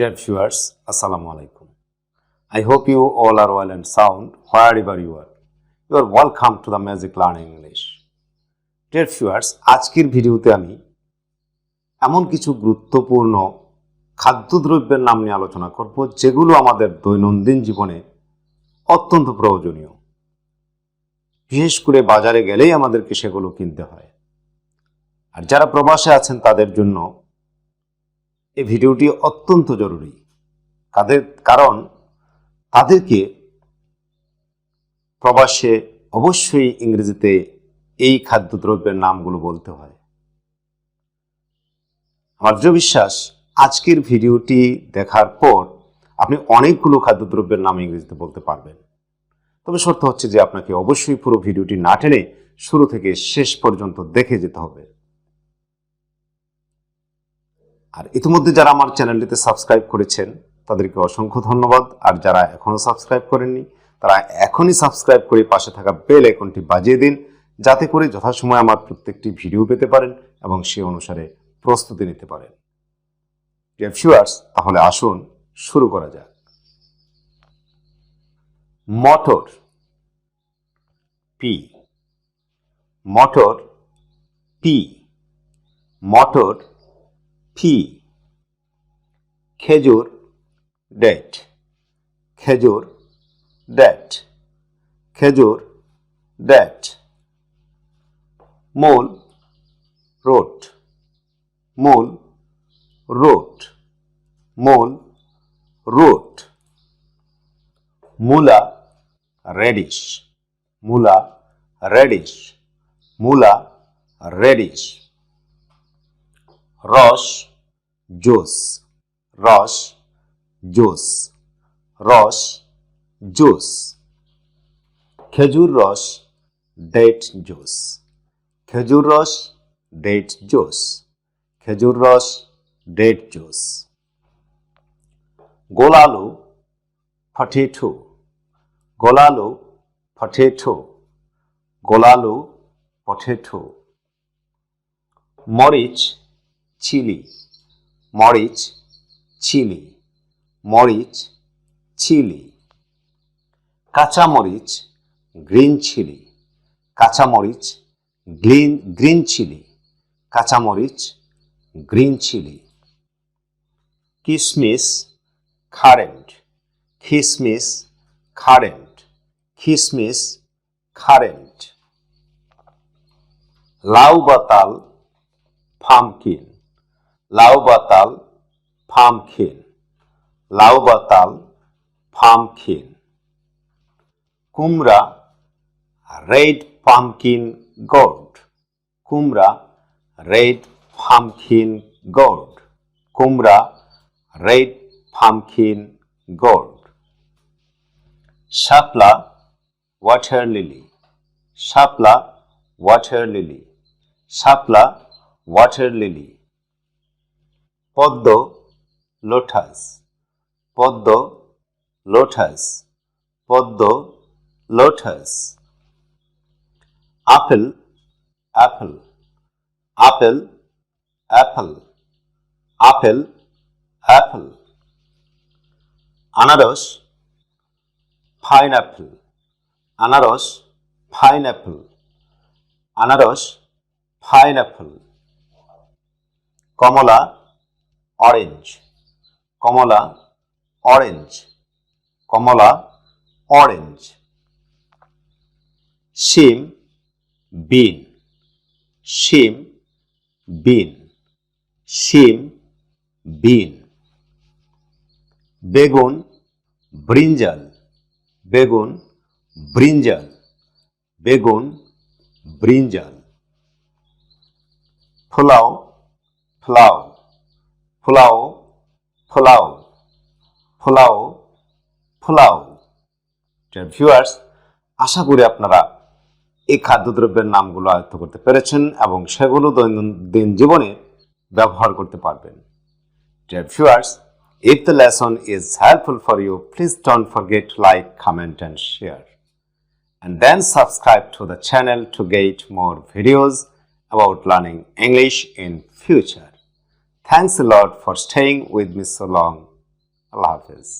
Dear viewers, Assalamu alaikum. I hope you all are well and sound wherever you are. You are welcome to the Magic Learning English. Dear viewers, আজকের ভিডিওতে আমি এমন কিছু গুরুত্বপূর্ণ খাদ্যদ্রব্যের নাম নিয়ে আলোচনা করব যেগুলো আমাদের দৈনন্দিন জীবনে অত্যন্ত প্রয়োজনীয়। বিশেষ করে বাজারে গেলেই আমাদেরকে সেগুলো কিনতে হয়। আর যারা প্রবাসে আছেন তাদের জন্য এই ভিডিওটি অত্যন্ত জরুরি। কারণ তাদেরকে প্রবাসে অবশ্যই ইংরেজিতে এই খাদ্যদ্রব্যের নামগুলো বলতে হয়। আমার দৃঢ় বিশ্বাস আজকের ভিডিওটি দেখার পর আপনি অনেকগুলো খাদ্যদ্রব্যের নাম ইংরেজিতে বলতে পারবেন। তবে শর্ত হচ্ছে যে আপনাকে অবশ্যই পুরো ভিডিওটি না টেনে শুরু থেকে শেষ পর্যন্ত দেখে যেতে হবে। আর ইতিমধ্যে যারা আমার চ্যানেলটিতে সাবস্ক্রাইব করেছেন তাদেরকে অসংখ্য ধন্যবাদ। আর যারা এখনো সাবস্ক্রাইব করেননি তারা এখনই সাবস্ক্রাইব করে পাশে থাকা বেল আইকনটি বাজিয়ে দিন, যাতে করে যথাসময়ে আমার প্রত্যেকটি ভিডিও পেতে পারেন এবং সেই অনুসারে প্রস্তুতি নিতে পারেন। ডিয়ার ভিউয়ার্স, তাহলে আসুন শুরু করা যাক। মটর, পি। মটর, পি। মটর, পি। খেজুর, ডেট। খেজুর, ডেট। খেজুর, ডেট। মূল, রুট। মূল, রুট। মূল, রুট। মূলা, রেডিশ। মূলা, রেডিশ। মূলা, রেডিশ। রস, জুস। রস, জুস। রস, জুস। খেজুর রস, ডেট জুস। খেজুর রস, ডেট জুস। খেজুর রস, ডেট জুস। গোলালু, পটেটো। গোলালু, পটেটো। গোলালু, পটেটো। মরিচ, চিলি। মরিচ, চিলি। মরিচ, চিলি। কাঁচামরিচ, গ্রিন চিলি। কাঁচামরিচ, গ্রিন চিলি। কাঁচামরিচ, গ্রিন চিলি। কিশমিশ, কারেন্ট। কিশমিশ, কারেন্ট। কিশমিশ, কারেন্ট। লাউ বাতাল, পামকিন। লাউ বাতাল, পামকিন। লাউ বাতাল, পামকিন। কুমড়া, রেড পামকিন গোর্ড। কুমড়া, রেড পামকিন গোর্ড। কুমড়া, রেড পামকিন গোর্ড। শাপলা, ওয়াটার লিলি। শাপলা, ওয়াটার লিলি। শাপলা, ওয়াটার লিলি। পদ্ম, লোটাস। পদ্ম, লোটাস। পদ্ম, lotus. Apple, Apple. Apple, Apple. Apple, Apple. আনারস, পাইনঅ্যাপেল। আনারস, পাইনঅ্যাপেল। আনারস, পাইনঅ্যাপেল। কমলা, অরেঞ্জ। কমলা, অরেঞ্জ। কমলা, অরেঞ্জ। শিম, বিন। শিম, বিন। শিম, বিন। বেগুন, ব্রিঞ্জাল। বেগুন, ব্রিঞ্জাল। বেগুন, ব্রিঞ্জাল। পোলাও, পোলাও। পোলাও, পোলাও। পোলাও, পোলাও। ভিউয়ার্স, আশা করি আপনারা এই খাদ্যদ্রব্যের নামগুলো আয়ত্ত করতে পেরেছেন এবং সেগুলো দৈনন্দিন জীবনে ব্যবহার করতে পারবেন। Dear viewers, if the lesson is helpful for you, please don't forget to like, comment and share. And then subscribe to the channel to get more videos about learning English in future. Thanks a lot for staying with me so long. আল্লাহ হাফেজ।